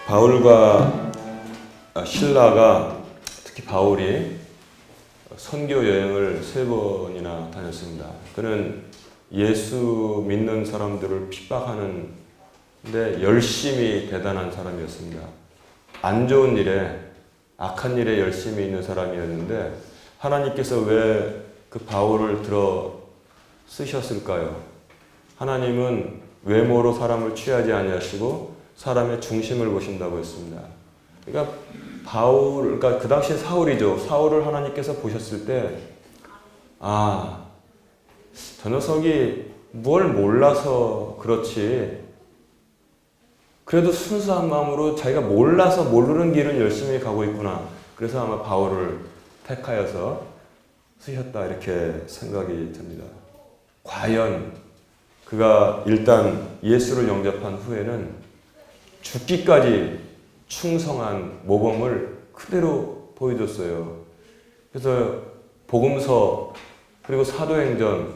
바울과 실라가, 특히 바울이 선교 여행을 3번이나 다녔습니다. 그는 예수 믿는 사람들을 핍박하는 데 열심히 대단한 사람이었습니다. 안 좋은 일에, 악한 일에 열심히 있는 사람이었는데 하나님께서 왜 그 바울을 들어 쓰셨을까요? 하나님은 외모로 사람을 취하지 아니하시고 사람의 중심을 보신다고 했습니다. 그러니까 그러니까 그 당시에 사울이죠. 사울을 하나님께서 보셨을 때, 저 녀석이 뭘 몰라서 그렇지, 그래도 순수한 마음으로 자기가 몰라서 모르는 길을 열심히 가고 있구나. 그래서 아마 바울을 택하여서 쓰셨다, 이렇게 생각이 듭니다. 과연 그가 일단 예수를 영접한 후에는 죽기까지 충성한 모범을 그대로 보여줬어요. 그래서 복음서, 그리고 사도행전,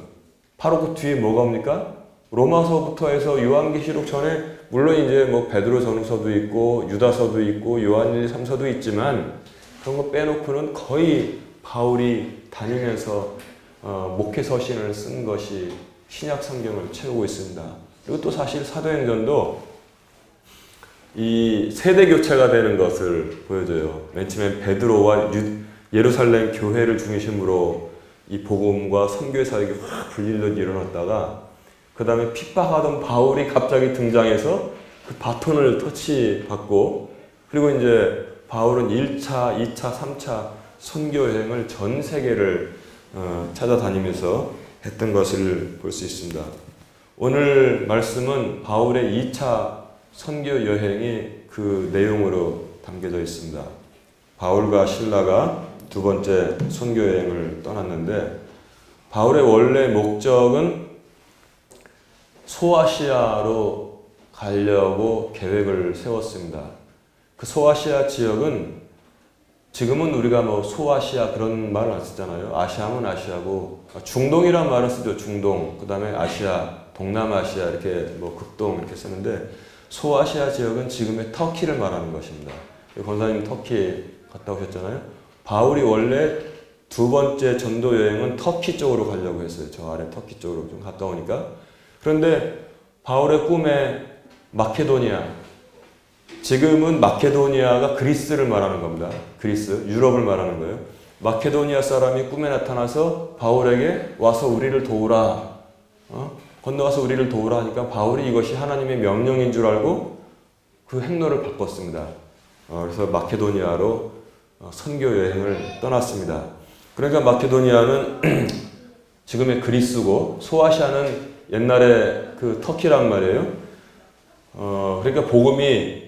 바로 그 뒤에 뭐가 옵니까? 로마서부터 해서 요한계시록 전에, 물론 이제 뭐 베드로전서도 있고 유다서도 있고 요한일 3서도 있지만 그런 거 빼놓고는 거의 바울이 다니면서 목회 서신을 쓴 것이 신약 성경을 채우고 있습니다. 그리고 또 사실 사도행전도 이 세대 교체가 되는 것을 보여줘요. 맨 처음에 베드로와 예루살렘 교회를 중심으로 이 복음과 선교의 사역이 확 불릴러 일어났다가 그 다음에 핍박하던 바울이 갑자기 등장해서 그 바톤을 터치받고, 그리고 이제 바울은 1차, 2차, 3차 선교 여행을 전 세계를 찾아다니면서 했던 것을 볼 수 있습니다. 오늘 말씀은 바울의 2차 선교 여행이 그 내용으로 담겨져 있습니다. 바울과 실라가 2번째 선교 여행을 떠났는데, 바울의 원래 목적은 소아시아로 가려고 계획을 세웠습니다. 그 소아시아 지역은 지금은 우리가 뭐 소아시아 그런 말을 안 쓰잖아요. 아시아면 아시아고, 중동이란 말을 쓰죠. 중동, 그 다음에 아시아, 동남아시아, 이렇게 뭐 극동 이렇게 쓰는데, 소아시아 지역은 지금의 터키를 말하는 것입니다. 권사님 터키 갔다 오셨잖아요. 바울이 원래 2번째 전도 여행은 터키 쪽으로 가려고 했어요. 저 아래 터키 쪽으로 좀 가까우니까. 그런데 바울의 꿈에 마케도니아, 지금은 마케도니아가 그리스를 말하는 겁니다. 그리스, 유럽을 말하는 거예요. 마케도니아 사람이 꿈에 나타나서 바울에게 와서 우리를 도우라, 건너가서 우리를 도우라 하니까 바울이 이것이 하나님의 명령인 줄 알고 그 행로를 바꿨습니다. 그래서 마케도니아로 선교 여행을 떠났습니다. 그러니까 마케도니아는 지금의 그리스고, 소아시아는 옛날에 그 터키란 말이에요. 그러니까 복음이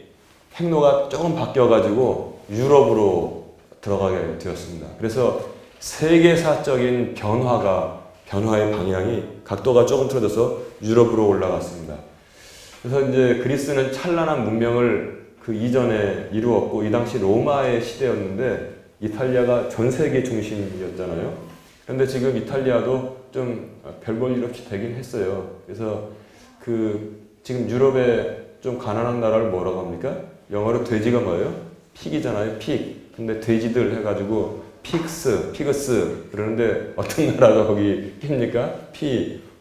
행로가 조금 바뀌어가지고 유럽으로 들어가게 되었습니다. 그래서 세계사적인 변화의 방향이, 각도가 조금 틀어져서 유럽으로 올라갔습니다. 그래서 이제 그리스는 찬란한 문명을 그 이전에 이루었고, 이 당시 로마의 시대였는데 이탈리아가 전 세계 중심이었잖아요. 그런데 지금 이탈리아도 좀 별 볼 일 없이 되긴 했어요. 그래서 지금 유럽의 좀 가난한 나라를 뭐라고 합니까? 영어로 돼지가 뭐예요? 픽이잖아요. 픽. 근데 돼지들 해가지고 피그스 그러는데 어떤 나라가 거기 입니까?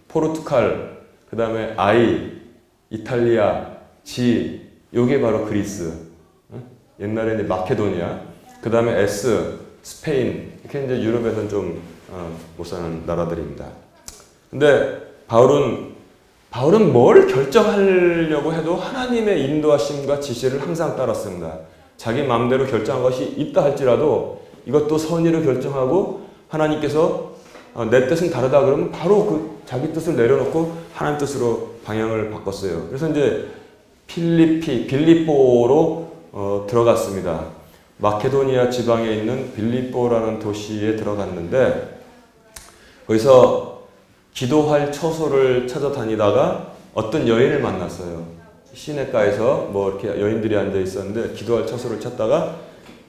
포르투갈, 그 다음에 이탈리아, 요게 바로 그리스. 옛날에 이제 마케도니아, 그 다음에 스페인. 이렇게 이제 유럽에서는 좀 못 사는 나라들입니다. 근데 바울은 뭘 결정하려고 해도 하나님의 인도하심과 지시를 항상 따랐습니다. 자기 마음대로 결정한 것이 있다 할지라도 이것도 선의로 결정하고, 하나님께서 내 뜻은 다르다 그러면 바로 그 자기 뜻을 내려놓고 하나님 뜻으로 방향을 바꿨어요. 그래서 이제 빌립보로 들어갔습니다. 마케도니아 지방에 있는 빌립보라는 도시에 들어갔는데, 거기서 기도할 처소를 찾아다니다가 어떤 여인을 만났어요. 시내가에서 뭐 이렇게 여인들이 앉아 있었는데 기도할 처소를 찾다가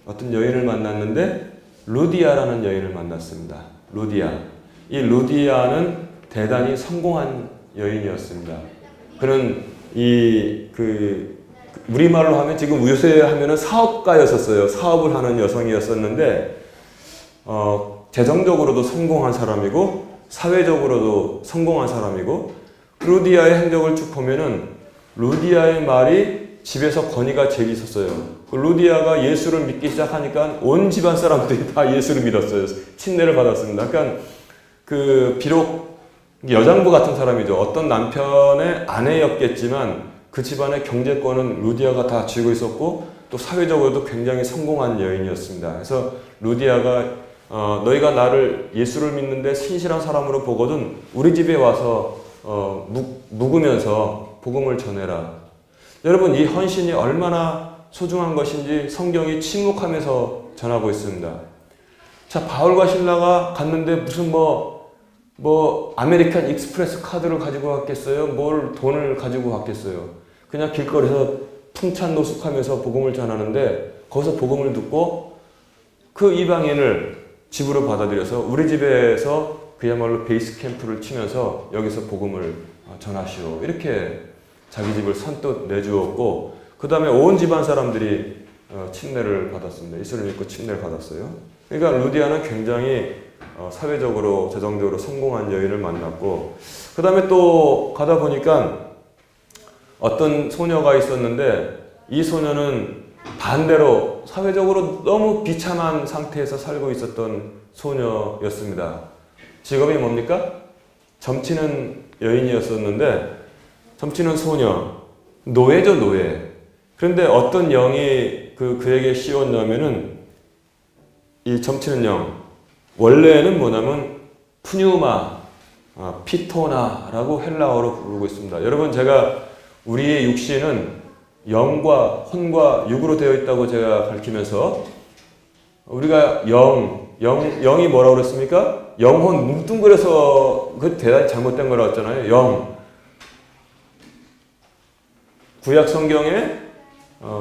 어떤 여인을 만났는데 루디아라는 여인을 만났습니다. 이 루디아는 대단히 성공한 여인이었습니다. 그는 우리말로 하면 지금 요새 하면은 사업가였었어요. 사업을 하는 여성이었었는데 재정적으로도 성공한 사람이고 사회적으로도 성공한 사람이고 루디아의 행적을 쭉 보면은 루디아의 말이 집에서 권위가 제일 있었어요. 루디아가 예수를 믿기 시작하니까 온 집안 사람들이 다 예수를 믿었어요. 침례를 받았습니다. 그러니까 비록 여장부 같은 사람이죠. 어떤 남편의 아내였겠지만 그 집안의 경제권은 루디아가 다 쥐고 있었고 또 사회적으로도 굉장히 성공한 여인이었습니다. 그래서 루디아가 너희가 나를 예수를 믿는데 신실한 사람으로 보거든 우리 집에 와서 묵으면서 복음을 전해라. 여러분, 이 헌신이 얼마나 소중한 것인지 성경이 침묵하면서 전하고 있습니다. 자, 바울과 실라가 갔는데 무슨 아메리칸 익스프레스 카드를 가지고 갔겠어요? 뭘 돈을 가지고 갔겠어요? 그냥 길거리에서 풍찬 노숙하면서 복음을 전하는데 거기서 복음을 듣고 그 이방인을 집으로 받아들여서 우리 집에서 그야말로 베이스 캠프를 치면서 여기서 복음을 전하시오. 이렇게 자기 집을 선뜻 내주었고 그 다음에 온 집안 사람들이 침례를 받았습니다. 예수를 믿고 침례를 받았어요. 그러니까 루디아는 굉장히 사회적으로 재정적으로 성공한 여인을 만났고 그 다음에 또 가다 보니까 어떤 소녀가 있었는데 이 소녀는 반대로 사회적으로 너무 비참한 상태에서 살고 있었던 소녀였습니다. 직업이 뭡니까? 점치는 여인이었었는데 점치는 소녀, 노예죠, 노예. 그런데 어떤 영이 그에게 씌웠냐면은 이 점치는 영, 원래는 뭐냐면 푸뉴마, 피토나라고 헬라어로 부르고 있습니다. 여러분, 제가 우리의 육신은 영과 혼과 육으로 되어 있다고 제가 가르치면서 우리가 영이 뭐라고 그랬습니까? 영혼 뭉뚱그려서 그 대단히 잘못된 거라고 했잖아요. 영. 구약 성경에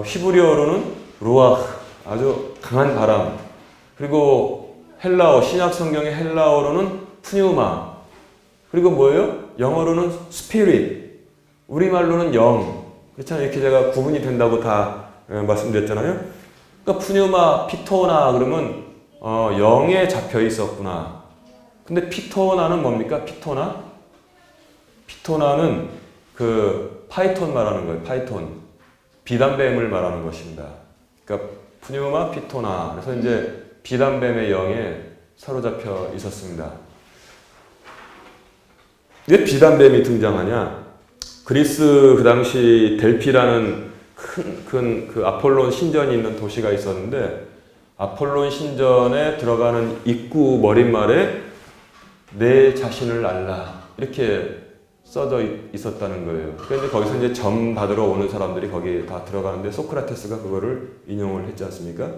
히브리어로는 루아흐, 아주 강한 바람. 그리고 헬라어, 신약 성경의 헬라어로는 푸뉴마. 그리고 뭐예요? 영어로는 스피릿. 우리말로는 영. 그렇잖아요. 이렇게 제가 구분이 된다고 다 말씀드렸잖아요. 그러니까 푸뉴마, 피토나 그러면 영에 잡혀 있었구나. 근데 피토나는 뭡니까? 피토나? 피토나는 파이톤 말하는 거예요. 파이톤. 비단뱀을 말하는 것입니다. 그러니까 푸뉴마, 피토나. 그래서 이제 비단뱀의 영에 사로잡혀 있었습니다. 왜 비단뱀이 등장하냐? 그리스 그 당시 델피라는 큰 아폴론 신전이 있는 도시가 있었는데 아폴론 신전에 들어가는 입구 머릿말에 내 자신을 알라 이렇게 써져 있었다는 거예요. 그런데 거기서 이제 점 받으러 오는 사람들이 거기 다 들어가는데 소크라테스가 그거를 인용을 했지 않습니까?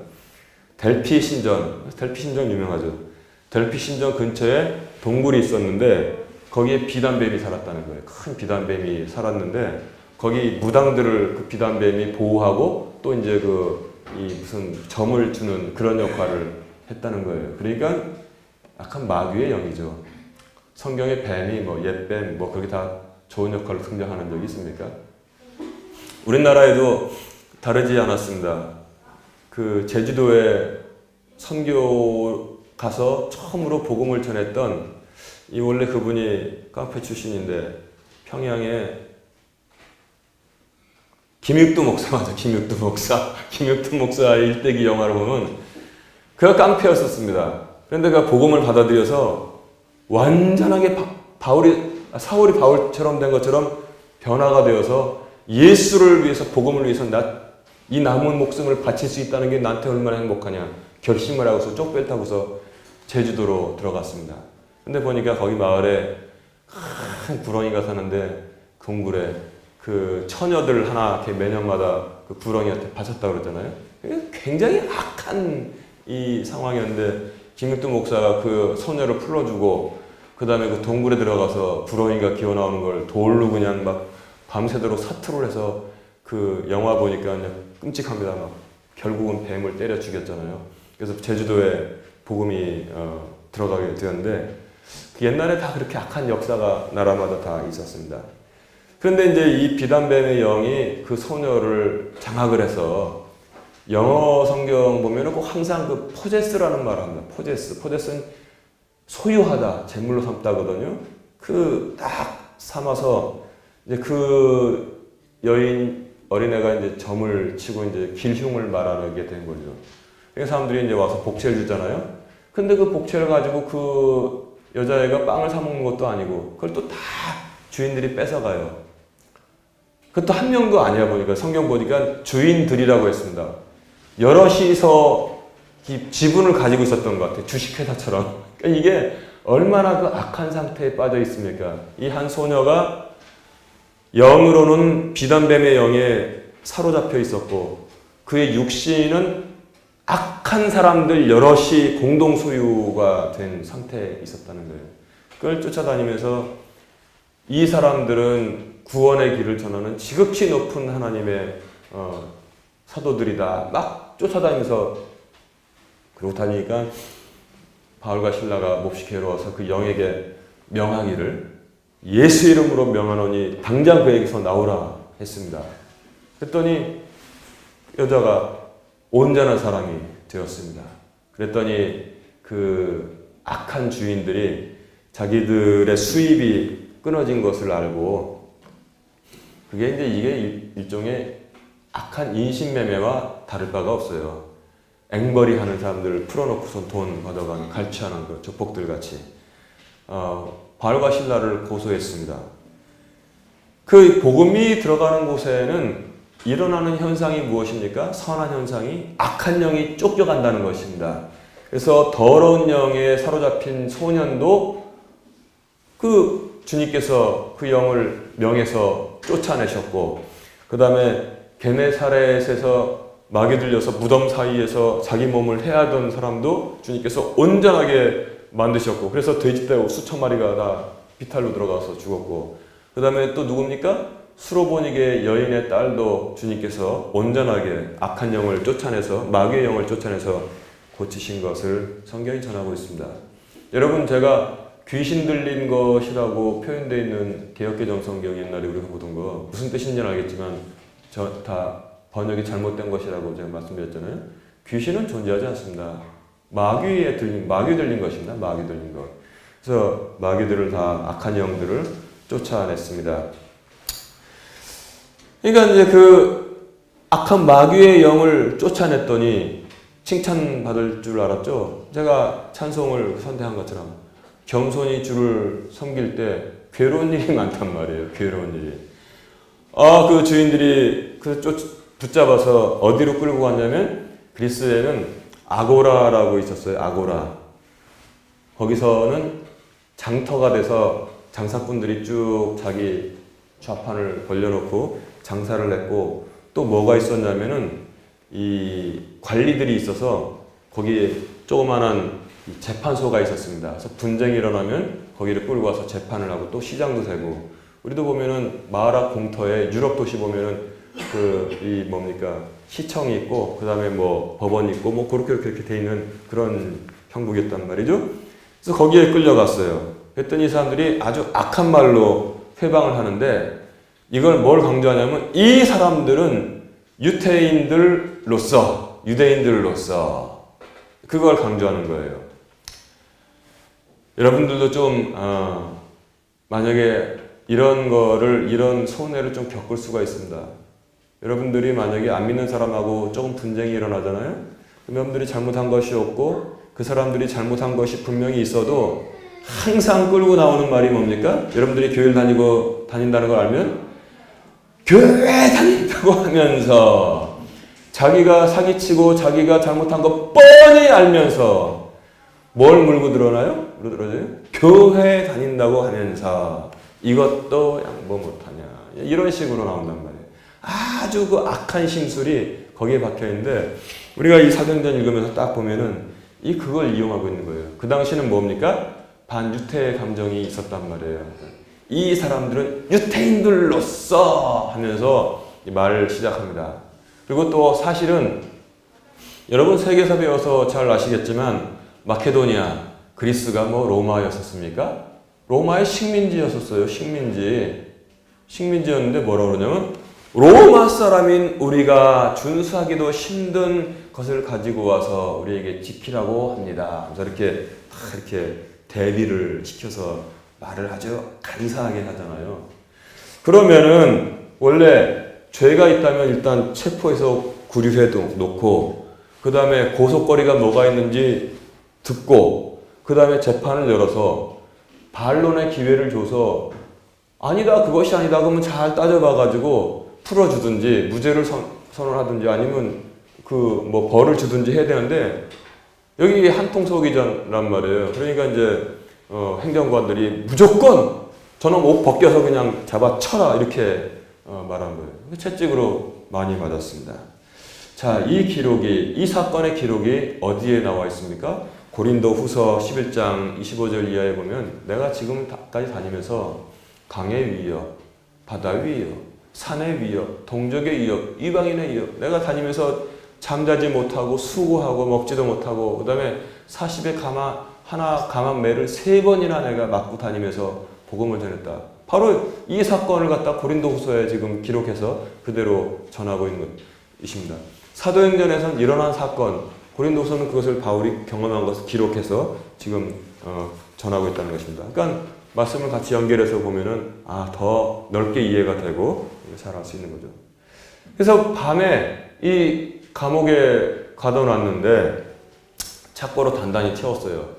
델피 신전 유명하죠. 델피 신전 근처에 동굴이 있었는데 거기에 비단뱀이 살았다는 거예요. 큰 비단뱀이 살았는데 거기 무당들을 그 비단뱀이 보호하고 또 이제 무슨 점을 주는 그런 역할을 했다는 거예요. 그러니까 약간 마귀의 영이죠. 성경의 뱀이 옛뱀 그렇게 다 좋은 역할로 등장하는 적이 있습니까? 우리나라에도 다르지 않았습니다. 제주도에 선교 가서 처음으로 복음을 전했던 원래 그분이 깡패 출신인데 평양에 김육두 목사 맞아. 김육두 목사의 일대기 영화를 보면 그가 깡패였었습니다. 그런데 그가 복음을 받아들여서 완전하게 사울이 바울처럼 된 것처럼 변화가 되어서 예수를 위해서 복음을 위해서 이 남은 목숨을 바칠 수 있다는 게 나한테 얼마나 행복하냐 결심을 하고서 쪽배를 타고서 제주도로 들어갔습니다. 근데 보니까 거기 마을에 큰 구렁이가 사는데 동굴에 처녀들 하나 이렇게 매년마다 그 구렁이한테 바쳤다고 그러잖아요. 굉장히 악한 이 상황이었는데 김육두 목사가 그 소녀를 풀어주고 그 다음에 그 동굴에 들어가서 구렁이가 기어나오는 걸 돌로 그냥 막 밤새도록 사투를 해서 영화 보니까 그냥 끔찍합니다. 결국은 뱀을 때려 죽였잖아요. 그래서 제주도에 복음이 들어가게 되었는데 옛날에 다 그렇게 악한 역사가 나라마다 다 있었습니다. 그런데 이제 이 비단뱀의 영이 그 소녀를 장악을 해서 영어 성경 보면은 꼭 항상 그 포제스라는 말을 합니다. 포제스는 소유하다, 제물로 삼다거든요. 그 딱 삼아서 이제 그 여인 어린애가 이제 점을 치고 이제 길흉을 말하게 된 거죠. 그러니까 사람들이 이제 와서 복채를 주잖아요. 근데 그 복채를 가지고 그 여자애가 빵을 사 먹는 것도 아니고 그걸 또 다 주인들이 뺏어가요. 그것도 한 명도 아니야 보니까 성경 보니까 주인들이라고 했습니다. 여럿이서 지분을 가지고 있었던 것 같아요. 주식회사처럼. 그러니까 이게 얼마나 그 악한 상태에 빠져 있습니까? 이 한 소녀가 영으로는 비단뱀의 영에 사로잡혀 있었고 그의 육신은 악한 사람들 여럿이 공동 소유가 된 상태에 있었다는 거예요. 그걸 쫓아다니면서 이 사람들은 구원의 길을 전하는 지극히 높은 하나님의 사도들이다. 막 쫓아다니면서 그러고 다니니까 바울과 실라가 몹시 괴로워서 그 영에게 명하기를 예수 이름으로 명하노니 당장 그에게서 나오라 했습니다. 그랬더니 여자가 온전한 사람이 되었습니다. 그랬더니 그 악한 주인들이 자기들의 수입이 끊어진 것을 알고 그게 이제 이게 일종의 악한 인신매매와 다를 바가 없어요. 앵벌이 하는 사람들을 풀어놓고선 돈 받아가는 갈취하는 그 조폭들 같이 바울과 실라를 고소했습니다. 그 복음이 들어가는 곳에는 일어나는 현상이 무엇입니까? 선한 현상이 악한 영이 쫓겨간다는 것입니다. 그래서 더러운 영에 사로잡힌 소년도 그 주님께서 그 영을 명해서 쫓아내셨고 그 다음에 게네사렛에서 마귀 들려서 무덤 사이에서 자기 몸을 해하던 사람도 주님께서 온전하게 만드셨고 그래서 돼지떼고 수천 마리가 다 비탈로 들어가서 죽었고 그 다음에 또 누굽니까? 수로보니게 여인의 딸도 주님께서 온전하게 악한 영을 쫓아내서 마귀의 영을 쫓아내서 고치신 것을 성경이 전하고 있습니다. 여러분 제가 귀신 들린 것이라고 표현되어 있는 개역개정 성경 옛날에 우리가 보던 거 무슨 뜻인지는 알겠지만 저 다 번역이 잘못된 것이라고 제가 말씀드렸잖아요. 귀신은 존재하지 않습니다. 마귀 들린 것입니다. 마귀 들린 것. 그래서 마귀들을 다 악한 영들을 쫓아냈습니다. 그러니까 이제 그 악한 마귀의 영을 쫓아냈더니 칭찬받을 줄 알았죠. 제가 찬송을 선택한 것처럼 겸손히 주를 섬길 때 괴로운 일이 많단 말이에요. 괴로운 일이. 그 주인들이 붙잡아서 어디로 끌고 갔냐면 그리스에는 아고라라고 있었어요. 아고라. 거기서는 장터가 돼서 장사꾼들이 쭉 자기 좌판을 벌려놓고 장사를 했고 또 뭐가 있었냐면은 이 관리들이 있어서 거기에 조그만한 재판소가 있었습니다. 그래서 분쟁이 일어나면 거기를 끌고 와서 재판을 하고 또 시장도 세고 우리도 보면은 마라 공터에 유럽 도시 보면은 시청이 있고 그 다음에 뭐 법원이 있고 뭐 그렇게 돼 있는 그런 형국이었단 말이죠. 그래서 거기에 끌려갔어요. 그랬더니 이 사람들이 아주 악한 말로 회방을 하는데 이걸 뭘 강조하냐면 이 사람들은 유대인들로서 그걸 강조하는 거예요. 여러분들도 좀 만약에 이런 손해를 좀 겪을 수가 있습니다. 여러분들이 만약에 안 믿는 사람하고 조금 분쟁이 일어나잖아요. 여러분들이 잘못한 것이 없고 그 사람들이 잘못한 것이 분명히 있어도 항상 끌고 나오는 말이 뭡니까? 여러분들이 교회를 다닌다는 걸 알면 교회 다닌다고 하면서 자기가 사기치고 자기가 잘못한 거 뻔히 알면서 뭘 물고 들어나요? 교회 다닌다고 하면서 이것도 양보 못하냐 이런 식으로 나온단 말이에요. 아주 그 악한 심술이 거기에 박혀있는데 우리가 이 사도행전 읽으면서 딱 보면은 그걸 이용하고 있는 거예요. 그 당시는 뭡니까? 반유태 감정이 있었단 말이에요. 이 사람들은 유태인들로서 하면서 말을 시작합니다. 그리고 또 사실은 여러분 세계사 배워서 잘 아시겠지만 마케도니아, 그리스가 뭐 로마였었습니까? 로마의 식민지였었어요. 식민지. 식민지였는데 뭐라고 그러냐면 로마 사람인 우리가 준수하기도 힘든 것을 가지고 와서 우리에게 지키라고 합니다. 그래서 이렇게 다 이렇게 대비를 시켜서 말을 아주 간사하게 하잖아요. 그러면은 원래 죄가 있다면 일단 체포해서 구류해 놓고 그 다음에 고속거리가 뭐가 있는지 듣고 그 다음에 재판을 열어서 반론의 기회를 줘서 아니다 그것이 아니다 그러면 잘 따져봐가지고 풀어주든지 무죄를 선언하든지 아니면 그 뭐 벌을 주든지 해야 되는데 여기 한통속이란 말이에요. 그러니까 이제 행정관들이 무조건 저놈 옷 벗겨서 그냥 잡아쳐라 이렇게 말한 거예요. 채찍으로 많이 맞았습니다. 자, 이 사건의 기록이 어디에 나와 있습니까? 고린도 후서 11장 25절 이하에 보면 내가 지금까지 다니면서 강의 위협, 바다 위협, 산의 위협, 동족의 위협, 이방인의 위협 내가 다니면서 잠자지 못하고 수고하고 먹지도 못하고 그 다음에 40의 가만 매를 3번이나 내가 맞고 다니면서 복음을 전했다. 바로 이 사건을 갖다 고린도 후서에 지금 기록해서 그대로 전하고 있는 것입니다. 사도행전에서는 일어난 사건, 고린도 후서는 그것을 바울이 경험한 것을 기록해서 지금 전하고 있다는 것입니다. 그러니까 말씀을 같이 연결해서 보면은 더 넓게 이해가 되고 잘 알 수 있는 거죠. 그래서 밤에 이 감옥에 가둬놨는데 착고로 단단히 채웠어요.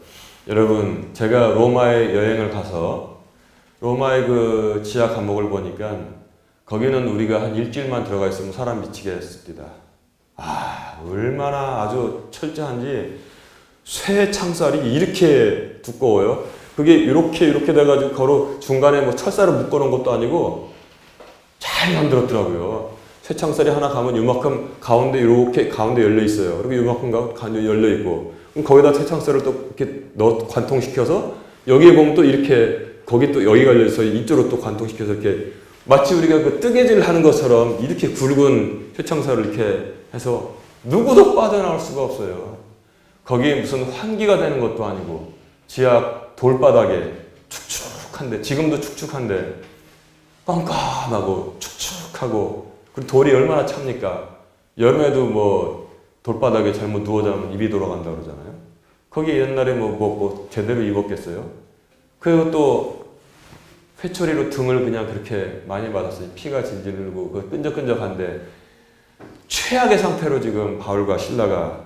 여러분 제가 로마에 여행을 가서 로마의 그 지하 감옥을 보니까 거기는 우리가 한 일주일만 들어가 있으면 사람 미치겠습니다. 얼마나 아주 철저한지 쇠 창살이 이렇게 두꺼워요. 그게 이렇게 돼가지고 거로 중간에 뭐 철사를 묶어놓은 것도 아니고 잘 만들었더라고요. 쇠 창살이 하나 가면 요만큼 가운데 이렇게 가운데 열려 있어요. 그리고 요만큼 가운데 열려 있고 그럼 거기다 쇠 창살을 또 이렇게 관통시켜서 여기에 보면 또 이렇게 거기 또 여기 걸려 있어 이쪽으로 또 관통시켜서 이렇게 마치 우리가 그 뜨개질 하는 것처럼 이렇게 굵은 쇠 창살을 이렇게 해서 누구도 빠져나올 수가 없어요. 거기에 무슨 환기가 되는 것도 아니고 지하 돌바닥에 축축한데 지금도 축축한데 깜깜하고 축축하고 그리고 돌이 얼마나 찹니까? 여름에도 뭐 돌바닥에 잘못 누워 자면 입이 돌아간다 그러잖아요. 거기 옛날에 뭐 제대로 입었겠어요? 그리고 또 회초리로 등을 그냥 그렇게 많이 맞았어요. 피가 질질 흐르고 그 끈적끈적한데 최악의 상태로 지금 바울과 실라가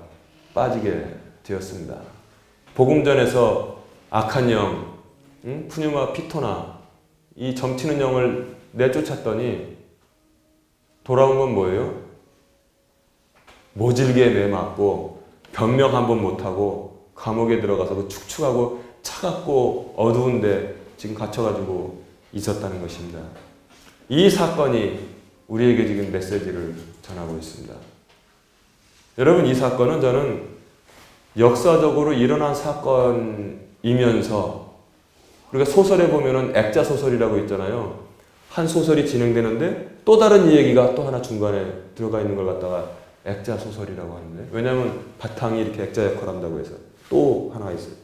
빠지게 되었습니다. 복음전에서 악한 영, 푸뉴마 피토나 이 점치는 영을 내쫓았더니 돌아온 건 뭐예요? 모질게 매맞고 변명 한 번 못하고 감옥에 들어가서 그 축축하고 차갑고 어두운데 지금 갇혀가지고 있었다는 것입니다. 이 사건이 우리에게 지금 메시지를 전하고 있습니다. 여러분 이 사건은 저는 역사적으로 일어난 사건이면서 우리가 소설에 보면은 액자 소설이라고 있잖아요. 한 소설이 진행되는데 또 다른 이야기가 또 하나 중간에 들어가 있는 걸 갖다가 액자 소설이라고 하는데 왜냐하면 바탕이 이렇게 액자 역할을 한다고 해서 또 하나 있어요.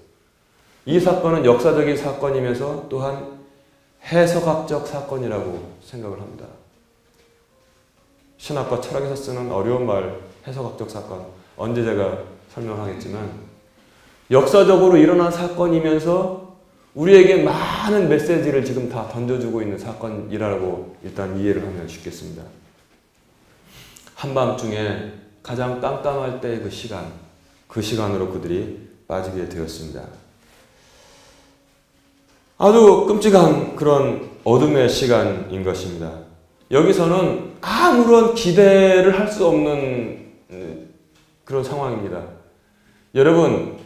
이 사건은 역사적인 사건이면서 또한 해석학적 사건이라고 생각을 합니다. 신학과 철학에서 쓰는 어려운 말 해석학적 사건 언제 제가 설명하겠지만 역사적으로 일어난 사건이면서 우리에게 많은 메시지를 지금 다 던져주고 있는 사건이라고 일단 이해를 하면 쉽겠습니다. 한밤중에 가장 깜깜할 때의 그 시간으로 그들이 빠지게 되었습니다. 아주 끔찍한 그런 어둠의 시간인 것입니다. 여기서는 아무런 기대를 할 수 없는 그런 상황입니다. 여러분,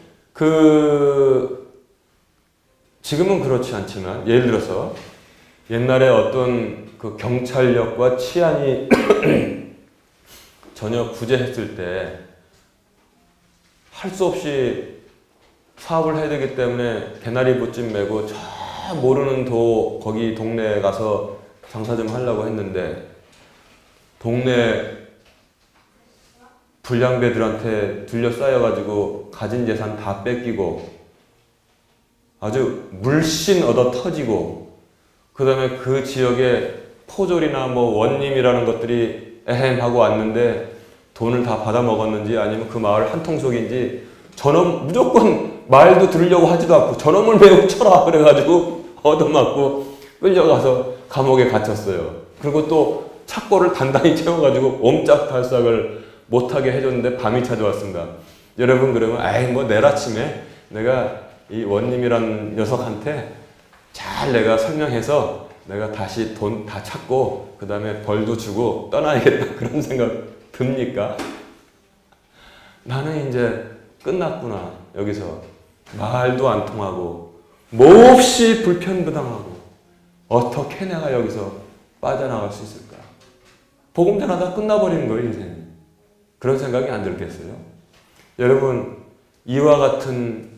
지금은 그렇지 않지만, 예를 들어서 옛날에 어떤 그 경찰력과 치안이 전혀 구제했을 때 할 수 없이 사업을 해야 되기 때문에 개나리 봇짐 메고 저 모르는 거기 동네에 가서 장사 좀 하려고 했는데 동네 불량배들한테 둘러싸여가지고 가진 재산 다 뺏기고 아주 물씬 얻어 터지고 그 다음에 그 지역에 포졸이나 뭐 원님이라는 것들이 에헴 하고 왔는데 돈을 다 받아 먹었는지 아니면 그 마을 한통속인지 저놈 무조건 말도 들으려고 하지도 않고 저놈을 매우 쳐라 그래가지고 얻어맞고 끌려가서 감옥에 갇혔어요. 그리고 또 착고를 단단히 채워가지고 옴짝달싹을 못하게 해줬는데 밤이 찾아왔습니다. 여러분 그러면 에이 뭐 내일 아침에 내가 이 원님이란 녀석한테 잘 내가 설명해서 내가 다시 돈 다 찾고 그 다음에 벌도 주고 떠나야겠다 그런 생각 듭니까? 나는 이제 끝났구나. 여기서 말도 안 통하고 몹시 불편부당하고 어떻게 내가 여기서 빠져나갈 수 있을까? 복음 전하다 끝나버리는 거예요, 인생이. 그런 생각이 안 들겠어요? 여러분, 이와 같은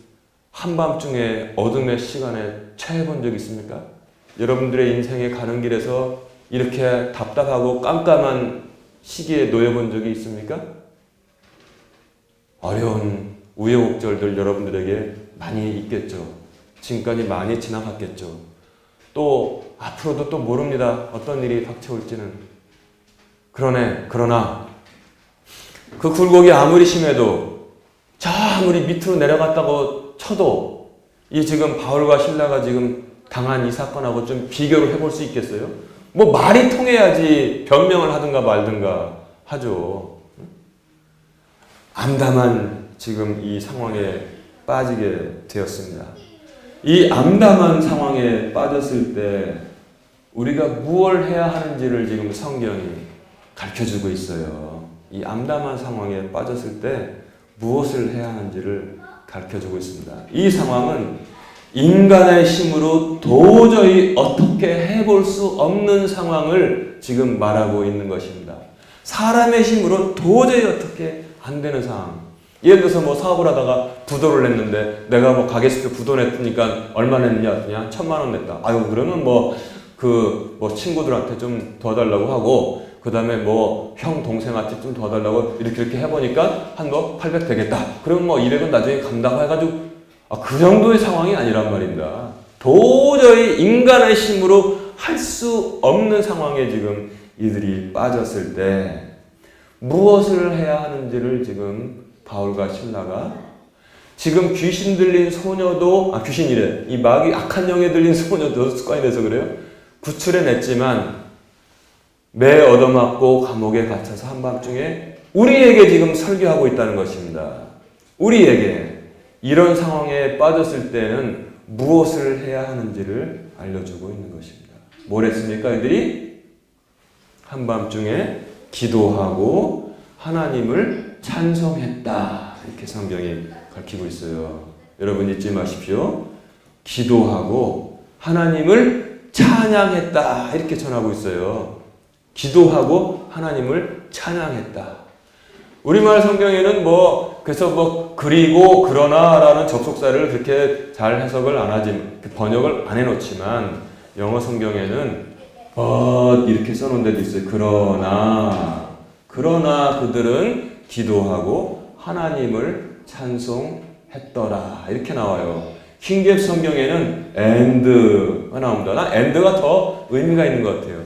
한밤중에 어둠의 시간에 처해본 적 있습니까? 여러분들의 인생에 가는 길에서 이렇게 답답하고 깜깜한 시기에 놓여본 적이 있습니까? 어려운 우여곡절들 여러분들에게 많이 있겠죠. 지금까지 많이 지나갔겠죠. 또 앞으로도 또 모릅니다. 어떤 일이 닥쳐올지는. 그러나 그 굴곡이 아무리 심해도 저 아무리 밑으로 내려갔다고 쳐도 이 지금 바울과 실라가 지금 당한 이 사건하고 좀 비교를 해볼 수 있겠어요? 뭐 말이 통해야지 변명을 하든가 말든가 하죠. 암담한 지금 이 상황에 빠지게 되었습니다. 이 암담한 상황에 빠졌을 때 우리가 무엇을 해야 하는지를 지금 성경이 가르쳐주고 있어요. 이 암담한 상황에 빠졌을 때 무엇을 해야 하는지를 가르쳐주고 있습니다. 이 상황은 인간의 힘으로 도저히 어떻게 해볼 수 없는 상황을 지금 말하고 있는 것입니다. 사람의 힘으로 도저히 어떻게 안 되는 상황. 예를 들어서 뭐 사업을 하다가 부도를 냈는데 내가 뭐 가게수표 부도 냈으니까 얼마 냈냐? 그냥 1,000만 원 냈다. 아유, 그러면 뭐 친구들한테 좀 더 달라고 하고 그 다음에 뭐 형 동생한테 좀 더 달라고 이렇게 해보니까 한 뭐 800 되겠다. 그러면 뭐 200은 나중에 감당해가지고 그 정도의 상황이 아니란 말입니다. 도저히 인간의 힘으로 할 수 없는 상황에 지금 이들이 빠졌을 때 무엇을 해야 하는지를 지금 바울과 실라가 지금 귀신 들린 소녀도 귀신이래. 이 마귀 악한 영에 들린 소녀도 습관이 돼서 그래요. 구출해냈지만 매 얻어맞고 감옥에 갇혀서 한밤중에 우리에게 지금 설교하고 있다는 것입니다. 우리에게 이런 상황에 빠졌을 때는 무엇을 해야 하는지를 알려주고 있는 것입니다. 뭘 했습니까? 이들이 한밤중에 기도하고 하나님을 찬송했다. 이렇게 성경이 가르치고 있어요. 여러분 잊지 마십시오. 기도하고 하나님을 찬양했다. 이렇게 전하고 있어요. 기도하고 하나님을 찬양했다. 우리말 성경에는 그래서 그리고 그러나라는 접속사를 그렇게 잘 해석을 안 하지, 번역을 안 해놓지만 영어 성경에는 이렇게 써놓은 데도 있어요. 그러나 그들은 기도하고 하나님을 찬송했더라. 이렇게 나와요. 킹제임스 성경에는 and가 나옵니다. 난 and가 더 의미가 있는 것 같아요.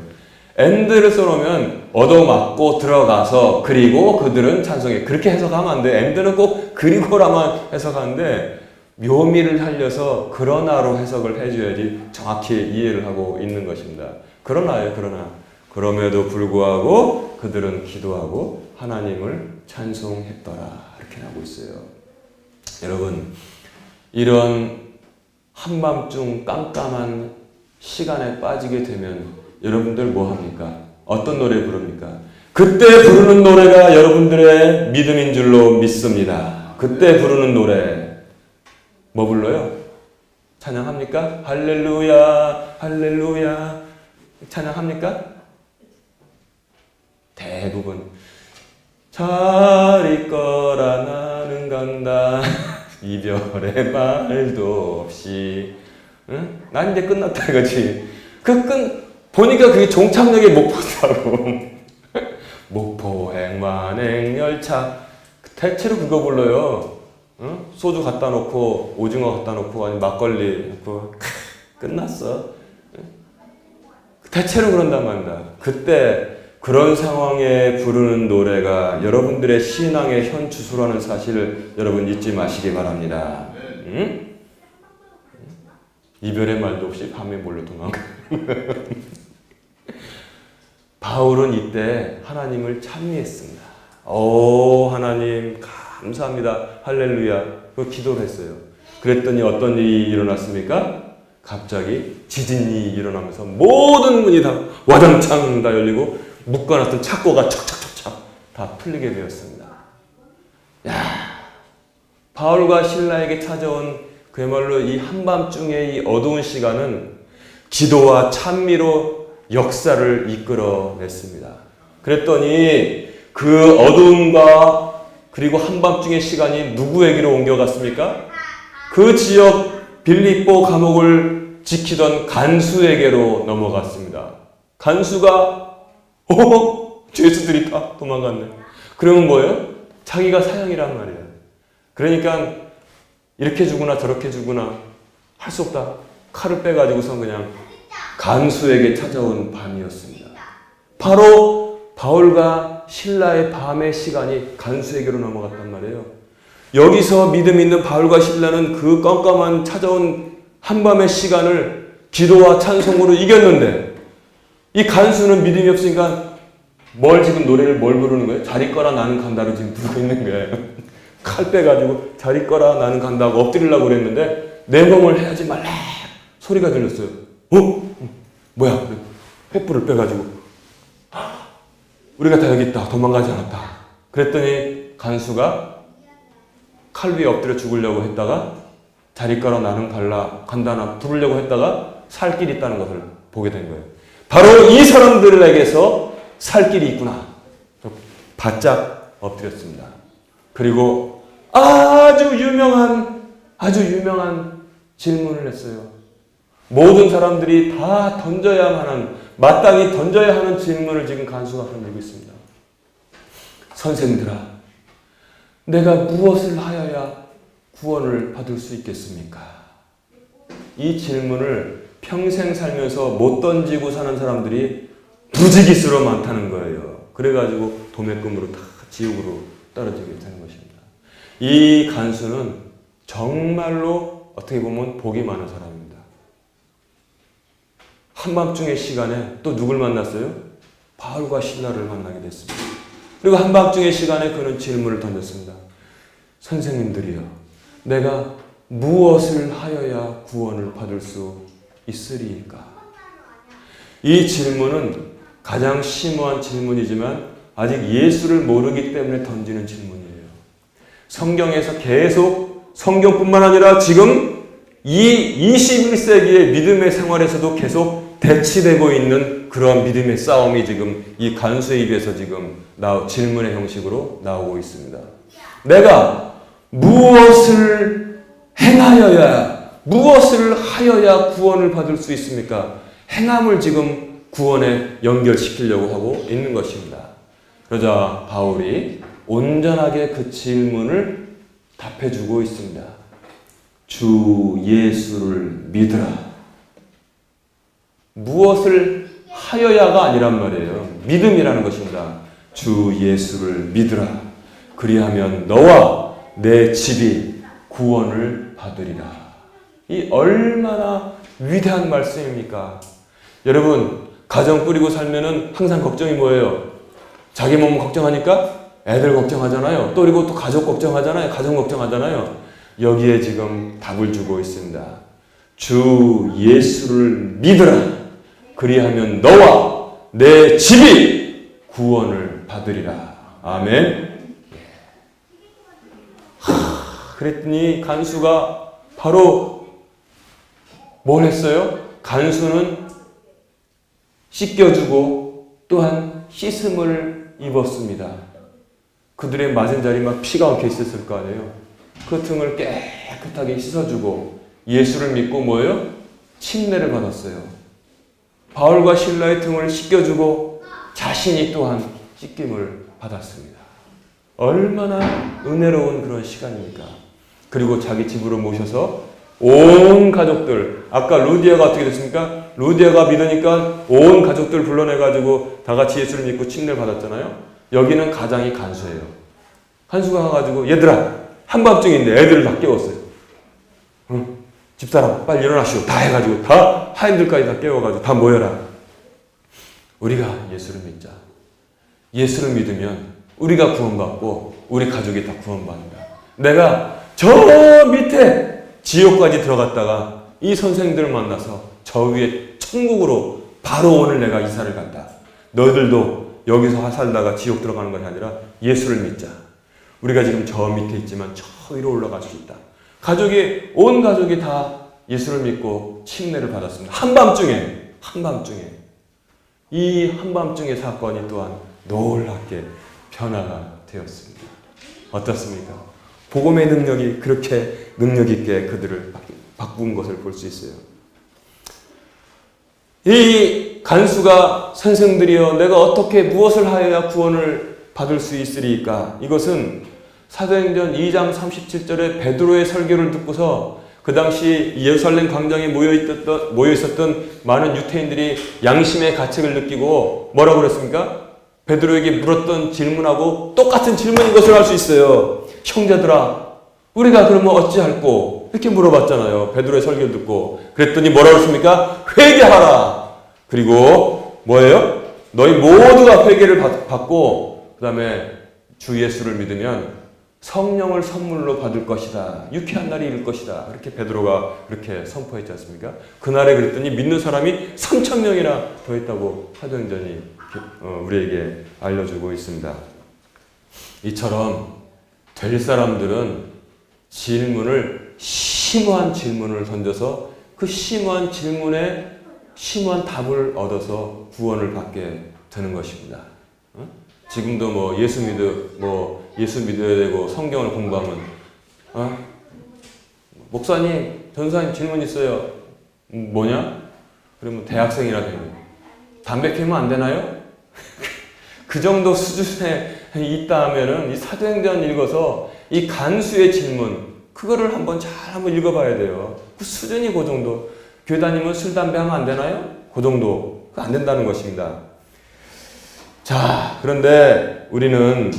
and를 써놓으면 얻어맞고 들어가서 그리고 그들은 찬송해. 그렇게 해석하면 안 돼. and는 꼭 그리고라만 해석하는데 묘미를 살려서 그러나로 해석을 해줘야지 정확히 이해를 하고 있는 것입니다. 그러나요, 그러나. 그럼에도 불구하고 그들은 기도하고 하나님을 찬송했더라. 이렇게 하고 있어요. 여러분, 이런 한밤중 깜깜한 시간에 빠지게 되면 여러분들 뭐 합니까? 어떤 노래 부릅니까? 그때 부르는 노래가 여러분들의 믿음인 줄로 믿습니다. 그때 부르는 노래 뭐 불러요? 찬양합니까? 할렐루야 할렐루야 찬양합니까? 대부분 잘 있거라 나는 간다 이별의 말도 없이 응? 난 이제 끝났다 이거지. 보니까 그게 종착역의 목포더라고. 목포 행만행 열차. 대체로 그거 불러요. 응? 소주 갖다 놓고 오징어 갖다 놓고 아니면 막걸리 놓고 끝났어. 대체로 그런단 말입니다. 그때 그런 상황에 부르는 노래가 여러분들의 신앙의 현 주소라는 사실을 여러분 잊지 마시기 바랍니다. 응? 이별의 말도 없이 밤에 몰려 도망가. 바울은 이때 하나님을 찬미했습니다. 오 하나님 감사합니다. 할렐루야. 그 기도를 했어요. 그랬더니 어떤 일이 일어났습니까? 갑자기 지진이 일어나면서 모든 문이 다 와장창 다 열리고 묶어놨던 착고가 척척척척 다 풀리게 되었습니다. 야, 바울과 실라에게 찾아온 그야말로 이 한밤중의 이 어두운 시간은 기도와 찬미로 역사를 이끌어냈습니다. 그랬더니 그 어두움과 그리고 한밤중의 시간이 누구에게로 옮겨갔습니까? 그 지역 빌립보 감옥을 지키던 간수에게로 넘어갔습니다. 간수가 죄수들이 다 도망갔네. 그러면 뭐예요? 자기가 사형이란 말이에요. 그러니까 이렇게 주구나 저렇게 주구나 할 수 없다. 칼을 빼가지고선 그냥 간수에게 찾아온 밤이었습니다. 바로 바울과 신라의 밤의 시간이 간수에게로 넘어갔단 말이에요. 여기서 믿음 있는 바울과 신라는 그 깜깜한 찾아온 한밤의 시간을 기도와 찬송으로 이겼는데 이 간수는 믿음이 없으니까 지금 노래를 부르는 거예요? 잘 있거라 나는 간다로 지금 부르고 있는 거예요. 칼 빼가지고 잘 있거라 나는 간다고 엎드리려고 그랬는데 내 몸을 해야지 말라 소리가 들렸어요. 뭐야? 횃불을 빼가지고 우리가 다 여기 있다. 도망가지 않았다. 그랬더니 간수가 칼 위에 엎드려 죽으려고 했다가 잘 있거라 나는 간다나 부르려고 했다가 살 길이 있다는 것을 보게 된 거예요. 바로 이 사람들에게서 살 길이 있구나. 바짝 엎드렸습니다. 그리고 아주 유명한 질문을 했어요. 모든 사람들이 다 던져야만 하는, 마땅히 던져야 하는 질문을 지금 간수가 던지고 있습니다. 선생들아, 내가 무엇을 하여야 구원을 받을 수 있겠습니까? 이 질문을 평생 살면서 못 던지고 사는 사람들이 부지기수로 많다는 거예요. 그래가지고 도매금으로 다 지옥으로 떨어지게 되는 것입니다. 이 간수는 정말로 어떻게 보면 복이 많은 사람입니다. 한밤중의 시간에 또 누굴 만났어요? 바울과 신라를 만나게 됐습니다. 그리고 한밤중의 시간에 그는 질문을 던졌습니다. 선생님들이여, 내가 무엇을 하여야 구원을 받을 수 있으리까? 이 질문은 가장 심오한 질문이지만 아직 예수를 모르기 때문에 던지는 질문이에요. 성경에서 계속, 성경뿐만 아니라 지금 이 21세기의 믿음의 생활에서도 계속 대치되고 있는 그러한 믿음의 싸움이 지금 이 간수의 입에서 지금 질문의 형식으로 나오고 있습니다. 내가 무엇을 하여야 구원을 받을 수 있습니까? 행함을 지금 구원에 연결시키려고 하고 있는 것입니다. 그러자 바울이 온전하게 그 질문을 답해주고 있습니다. 주 예수를 믿으라. 무엇을 하여야가 아니란 말이에요. 믿음이라는 것입니다. 주 예수를 믿으라. 그리하면 너와 내 집이 구원을 받으리라. 이 얼마나 위대한 말씀입니까? 여러분, 가정 꾸리고 살면은 항상 걱정이 뭐예요? 자기 몸 걱정하니까 애들 걱정하잖아요. 또 그리고 또 가족 걱정하잖아요. 가정 걱정하잖아요. 여기에 지금 답을 주고 있습니다. 주 예수를 믿으라. 그리하면 너와 내 집이 구원을 받으리라. 아멘. 그랬더니 간수가 바로 뭘 했어요? 간수는 씻겨주고 또한 씻음을 입었습니다. 그들의 맞은 자리 막 피가 엉켜 있었을 거 아니에요. 그 틈을 깨끗하게 씻어주고 예수를 믿고 뭐예요? 침례를 받았어요. 바울과 신라의 등을 씻겨주고 자신이 또한 씻김을 받았습니다. 얼마나 은혜로운 그런 시간입니까? 그리고 자기 집으로 모셔서 온 가족들, 아까 루디아가 어떻게 됐습니까? 루디아가 믿으니까 온 가족들 불러내가지고 다 같이 예수를 믿고 침례를 받았잖아요. 여기는 가장이 간수예요. 간수가 가가지고 얘들아 한밤중인데 애들을 다 깨웠어요. 응? 집사람 빨리 일어나시오. 다 해가지고 다 하인들까지 다 깨워가지고 다 모여라. 우리가 예수를 믿자. 예수를 믿으면 우리가 구원받고 우리 가족이 다 구원받는다. 내가 저 밑에 지옥까지 들어갔다가 이 선생들을 만나서 저 위에 천국으로 바로 오늘 내가 이사를 간다. 너희들도 여기서 살다가 지옥 들어가는 것이 아니라 예수를 믿자. 우리가 지금 저 밑에 있지만 저 위로 올라갈 수 있다. 온 가족이 다 예수를 믿고 침례를 받았습니다. 한밤중에 이 한밤중의 사건이 또한 놀랍게 변화가 되었습니다. 어떻습니까? 복음의 능력이 그렇게 능력 있게 그들을 바꾼 것을 볼 수 있어요. 이 간수가 선생들이여 내가 어떻게 무엇을 하여야 구원을 받을 수 있으리까? 이것은 사도행전 2장 37절에 베드로의 설교를 듣고서 그 당시 예루살렘 광장에 모여 있었던 많은 유태인들이 양심의 가책을 느끼고 뭐라고 그랬습니까? 베드로에게 물었던 질문하고 똑같은 질문인 것을 알 수 있어요. 형제들아, 우리가 그러면 어찌할꼬? 이렇게 물어봤잖아요. 베드로의 설교를 듣고. 그랬더니 뭐라고 했습니까? 회개하라. 그리고 뭐예요? 너희 모두가 회개를 받고 그 다음에 주 예수를 믿으면 성령을 선물로 받을 것이다. 유쾌한 날이 이를 것이다. 이렇게 베드로가 그렇게 선포했지 않습니까? 그날에 그랬더니 믿는 사람이 3,000명이나 더했다고 사도행전이 우리에게 알려주고 있습니다. 이처럼 될 사람들은 심오한 질문을 던져서 그 심오한 질문에 심오한 답을 얻어서 구원을 받게 되는 것입니다. 지금도 예수 믿어야 되고 성경을 공부하면 목사님, 전사님 질문 있어요. 뭐냐? 그러면 대학생이라 되면 담배 피우면 안 되나요? 그 정도 수준에 있다 하면은 이 사도행전 읽어서 이 간수의 질문 그거를 한번 읽어봐야 돼요. 그 수준이 그 정도. 교회 다니면 술, 담배 하면 안 되나요? 그 정도. 안 된다는 것입니다. 자, 그런데 우리는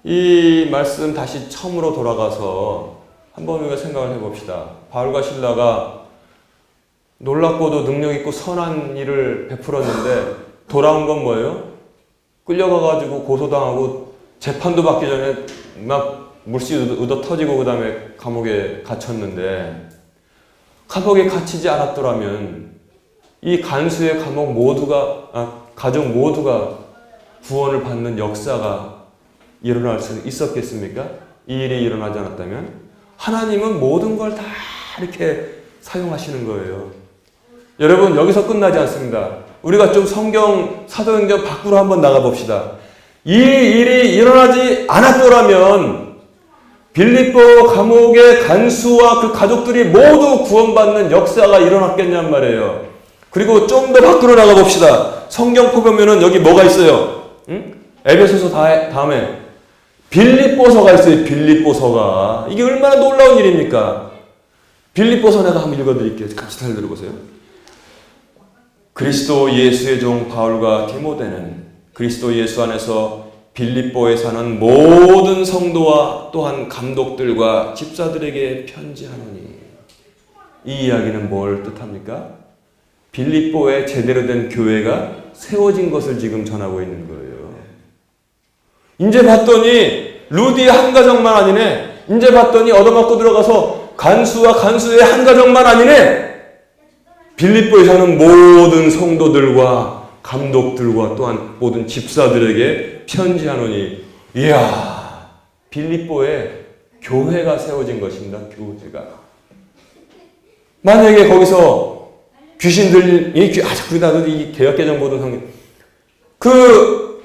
이 말씀 다시 처음으로 돌아가서 한번 우리가 생각을 해봅시다. 바울과 실라가 놀랍고도 능력있고 선한 일을 베풀었는데 돌아온 건 뭐예요? 끌려가가지고 고소당하고 재판도 받기 전에 막 물씨 얻어 터지고 그 다음에 감옥에 갇혔는데 감옥에 갇히지 않았더라면 이 간수의 가족 모두가 구원을 받는 역사가 일어날 수 있었겠습니까? 이 일이 일어나지 않았다면 하나님은 모든 걸 다 이렇게 사용하시는 거예요. 여러분 여기서 끝나지 않습니다. 우리가 좀 성경 사도행전 밖으로 한번 나가봅시다. 이 일이 일어나지 않았더라면 빌립보 감옥의 간수와 그 가족들이 모두 구원받는 역사가 일어났겠냔 말이에요. 그리고 좀 더 밖으로 나가봅시다. 성경 보면은 여기 뭐가 있어요? 응? 에베소서 다음에 빌립보서가 있어요. 빌립보서가. 이게 얼마나 놀라운 일입니까? 빌립보서 내가 한번 읽어드릴게요. 같이 잘 들어보세요. 그리스도 예수의 종 바울과 디모데는 그리스도 예수 안에서 빌립보에 사는 모든 성도와 또한 감독들과 집사들에게 편지하노니. 이 이야기는 뭘 뜻합니까? 빌립보에 제대로 된 교회가 세워진 것을 지금 전하고 있는 거예요. 이제 봤더니 루디 한 가정만 아니네. 이제 봤더니 얻어맞고 들어가서 간수와 간수의 한 가정만 아니네. 빌립보에 사는 모든 성도들과 감독들과 또한 모든 집사들에게 편지하노니. 이야, 빌립보에 교회가 세워진 것입니다. 교회가. 만약에 거기서 귀신들이 자꾸 나도 이 개혁개정 보던 성경 그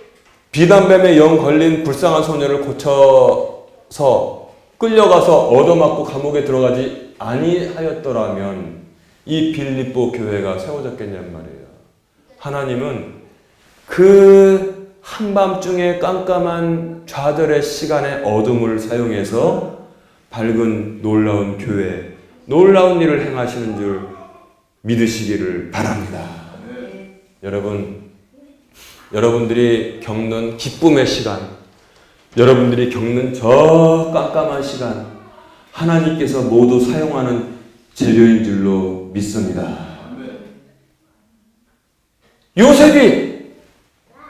비단뱀에 영 걸린 불쌍한 소녀를 고쳐서 끌려가서 얻어맞고 감옥에 들어가지 아니하였더라면 이 빌립보 교회가 세워졌겠냔 말이에요. 하나님은 그 한밤중에 깜깜한 좌절의 시간의 어둠을 사용해서 밝은 놀라운 교회, 놀라운 일을 행하시는 줄 믿으시기를 바랍니다. 여러분들이 겪는 기쁨의 시간, 여러분들이 겪는 저 깜깜한 시간, 하나님께서 모두 사용하는 재료인 줄로 믿습니다. 요셉이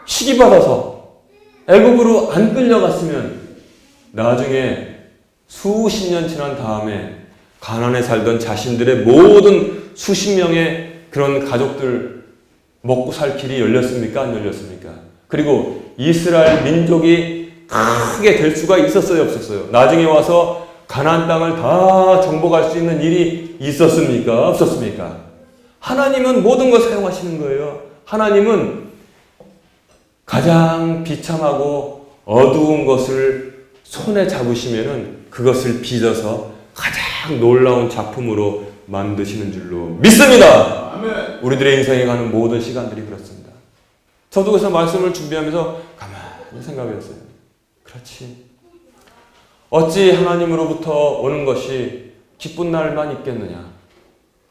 시기받아서 애굽으로 안 끌려갔으면 나중에 수십 년 지난 다음에 가나안에 살던 자신들의 모든 수십 명의 그런 가족들 먹고 살 길이 열렸습니까? 안 열렸습니까? 그리고 이스라엘 민족이 크게 될 수가 있었어요? 없었어요? 나중에 와서 가나안 땅을 다 정복할 수 있는 일이 있었습니까? 없었습니까? 하나님은 모든 걸 사용하시는 거예요. 하나님은 가장 비참하고 어두운 것을 손에 잡으시면은 그것을 빚어서 가장 놀라운 작품으로 만드시는 줄로 믿습니다. 아멘. 우리들의 인생에 가는 모든 시간들이 그렇습니다. 저도 그래서 말씀을 준비하면서 가만히 생각했어요. 그렇지. 어찌 하나님으로부터 오는 것이 기쁜 날만 있겠느냐.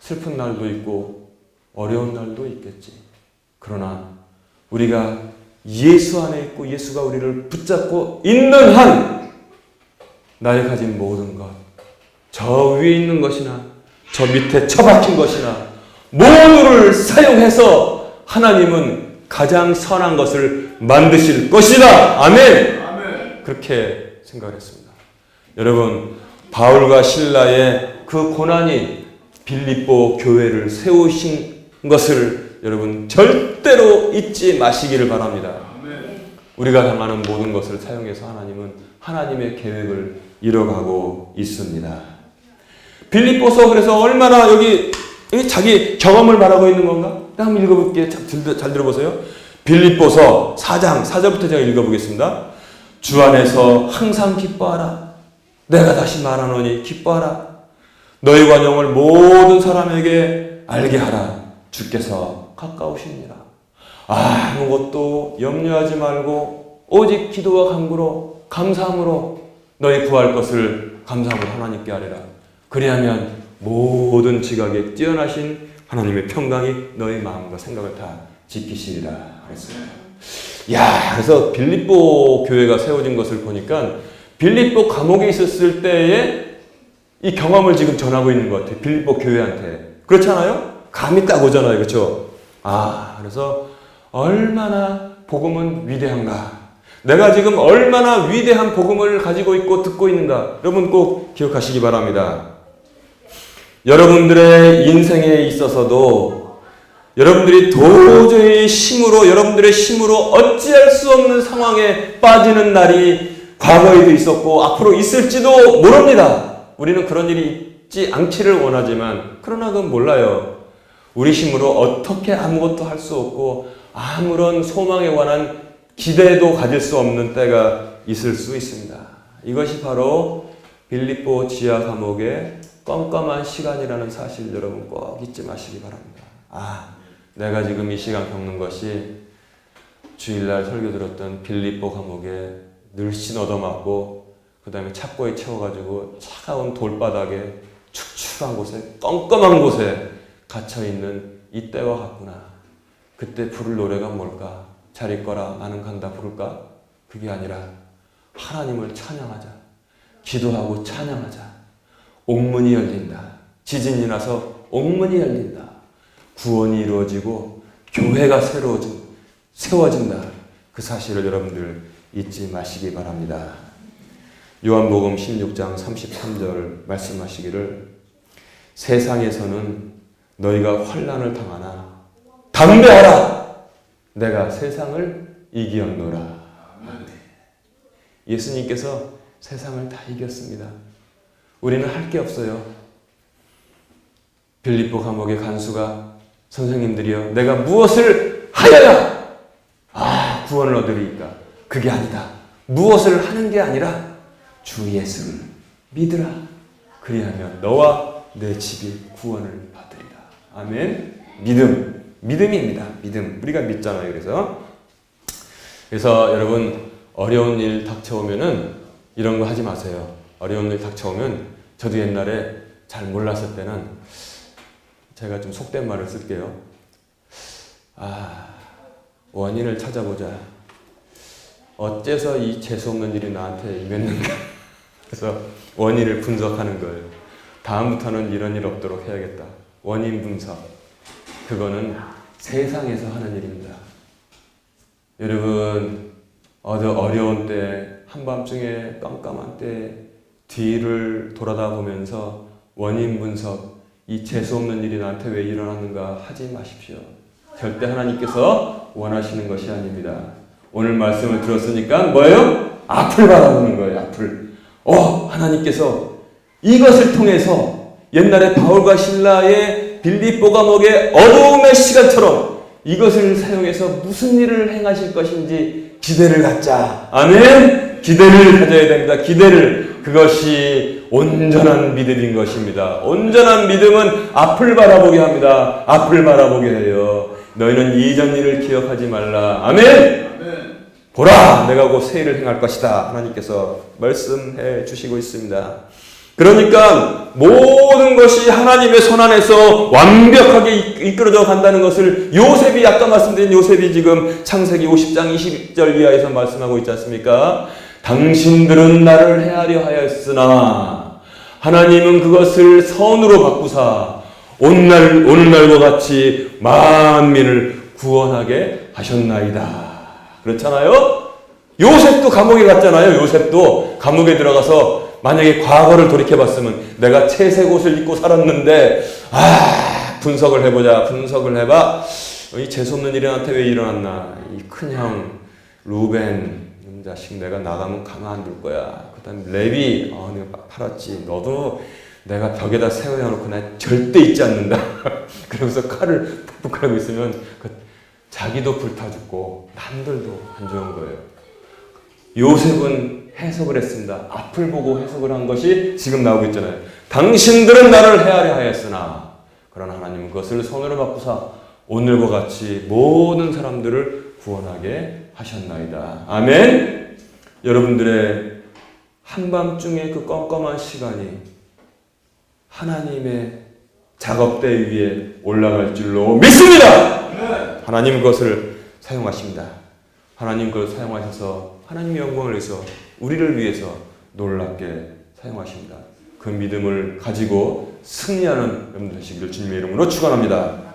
슬픈 날도 있고 어려운 날도 있겠지. 그러나 우리가 예수 안에 있고 예수가 우리를 붙잡고 있는 한 나의 가진 모든 것, 저 위에 있는 것이나 저 밑에 처박힌 것이나 모두를 사용해서 하나님은 가장 선한 것을 만드실 것이다. 아멘. 아멘. 그렇게 생각을 했습니다. 여러분, 바울과 실라의 그 고난이 빌립보 교회를 세우신 것을 여러분 절대로 잊지 마시기를 바랍니다. 아멘. 우리가 당하는 모든 것을 사용해서 하나님은 하나님의 계획을 이뤄가고 있습니다. 빌립보서 그래서 얼마나 여기 자기 경험을 말하고 있는 건가? 한번 읽어볼게요. 잘 들어보세요. 빌립보서 4장 4절부터 제가 읽어보겠습니다. 주 안에서 항상 기뻐하라. 내가 다시 말하노니 기뻐하라. 너희 관용을 모든 사람에게 알게 하라. 주께서 가까우십니다. 아무것도 염려하지 말고 오직 기도와 간구로 감사함으로 너희 구할 것을 감사함으로 하나님께 아뢰라. 그리하면 모든 지각에 뛰어나신 하나님의 평강이 너희 마음과 생각을 다 지키시리라 그랬어요. 야, 그래서 빌립보 교회가 세워진 것을 보니까 빌립보 감옥에 있었을 때의 이 경험을 지금 전하고 있는 것 같아요. 빌립보 교회한테. 그렇지 않아요? 감이 딱 오잖아요. 그렇죠? 그래서 얼마나 복음은 위대한가. 내가 지금 얼마나 위대한 복음을 가지고 있고 듣고 있는가. 여러분 꼭 기억하시기 바랍니다. 여러분들의 인생에 있어서도 여러분들이 도저히 여러분들의 힘으로 어찌할 수 없는 상황에 빠지는 날이 과거에도 있었고 앞으로 있을지도 모릅니다. 우리는 그런 일이 있지 않기를 원하지만 그러나 그건 몰라요. 우리 힘으로 어떻게 아무것도 할 수 없고 아무런 소망에 관한 기대도 가질 수 없는 때가 있을 수 있습니다. 이것이 바로 빌립보 지하 감옥의 껌껌한 시간이라는 사실 여러분 꼭 잊지 마시기 바랍니다. 내가 지금 이 시간 겪는 것이 주일날 설교 들었던 빌립보 감옥에 늘씬 얻어맞고 그 다음에 착고에 채워가지고 차가운 돌바닥에 축축한 곳에 껌껌한 곳에 갇혀있는 이 때와 같구나. 그때 부를 노래가 뭘까? 잘 있거라 나는 간다 부를까? 그게 아니라 하나님을 찬양하자. 기도하고 찬양하자. 옥문이 열린다. 지진이 나서 옥문이 열린다. 구원이 이루어지고 교회가 세워진다. 그 사실을 여러분들 잊지 마시기 바랍니다. 요한복음 16장 33절 말씀하시기를 세상에서는 너희가 환난을 당하나 담대하라. 내가 세상을 이기었노라. 예수님께서 세상을 다 이겼습니다. 우리는 할 게 없어요. 빌립보 감옥의 간수가 선생님들이여 내가 무엇을 하여야 구원을 얻으리이까? 그게 아니다. 무엇을 하는 게 아니라 주 예수를 믿으라. 그리하면 너와 내 집이 구원을 받으리라. 아멘. 믿음입니다. 믿음. 우리가 믿잖아요. 그래서 여러분 어려운 일 닥쳐오면은 이런 거 하지 마세요. 어려운 일 닥쳐오면 저도 옛날에 잘 몰랐을 때는 제가 좀 속된 말을 쓸게요. 원인을 찾아보자. 어째서 이 재수없는 일이 나한테 임했는가. 그래서 원인을 분석하는 거예요. 다음부터는 이런 일 없도록 해야겠다. 원인 분석. 그거는 세상에서 하는 일입니다. 여러분, 어려운 때, 한밤중에 깜깜한 때 뒤를 돌아다 보면서 원인 분석, 이 재수없는 일이 나한테 왜 일어났는가 하지 마십시오. 절대 하나님께서 원하시는 것이 아닙니다. 오늘 말씀을 들었으니까 뭐예요? 앞을 바라보는 거예요. 앞을. 하나님께서 이것을 통해서 옛날에 바울과 신라의 빌립보 감옥의 어두움의 시간처럼 이것을 사용해서 무슨 일을 행하실 것인지 기대를 갖자. 아멘. 기대를 가져야 됩니다. 기대를. 그것이 온전한 믿음인 것입니다. 온전한 믿음은 앞을 바라보게 합니다. 앞을 바라보게 해요. 너희는 이전 일을 기억하지 말라. 아멘. 보라, 내가 곧 새 일을 행할 것이다. 하나님께서 말씀해 주시고 있습니다. 그러니까 모든 것이 하나님의 손 안에서 완벽하게 이끌어져 간다는 것을 요셉이, 아까 말씀드린 요셉이 지금 창세기 50장 20절 이하에서 말씀하고 있지 않습니까? 당신들은 나를 헤아려 하였으나 하나님은 그것을 선으로 바꾸사 오늘날과 같이 만민을 구원하게 하셨나이다. 그렇잖아요? 요셉도 감옥에 갔잖아요. 요셉도 감옥에 들어가서 만약에 과거를 돌이켜봤으면 내가 채색 옷을 입고 살았는데 분석을 해보자. 분석을 해봐. 이 재수없는 일이 나한테 왜 일어났나. 이 큰형 루벤 이 자식 내가 나가면 가만 안 둘 거야. 그 다음 레위 내가 팔았지. 너도 내가 벽에다 세워놓고 난 절대 잊지 않는다. 그러면서 칼을 푹푹 하고 있으면 자기도 불타 죽고 남들도 안 좋은 거예요. 요셉은 해석을 했습니다. 앞을 보고 해석을 한 것이 지금 나오고 있잖아요. 당신들은 나를 헤아려 하였으나 그러나 하나님은 그것을 손으로 바꾸사 오늘과 같이 모든 사람들을 구원하게 하셨나이다. 아멘. 여러분들의 한밤중에 그 껌껌한 시간이 하나님의 작업대 위에 올라갈 줄로 믿습니다. 하나님 그것을 사용하십니다. 하나님 그걸 사용하셔서 하나님의 영광을 위해서 우리를 위해서 놀랍게 사용하십니다. 그 믿음을 가지고 승리하는 여러분 되시기를 주님의 이름으로 축원합니다.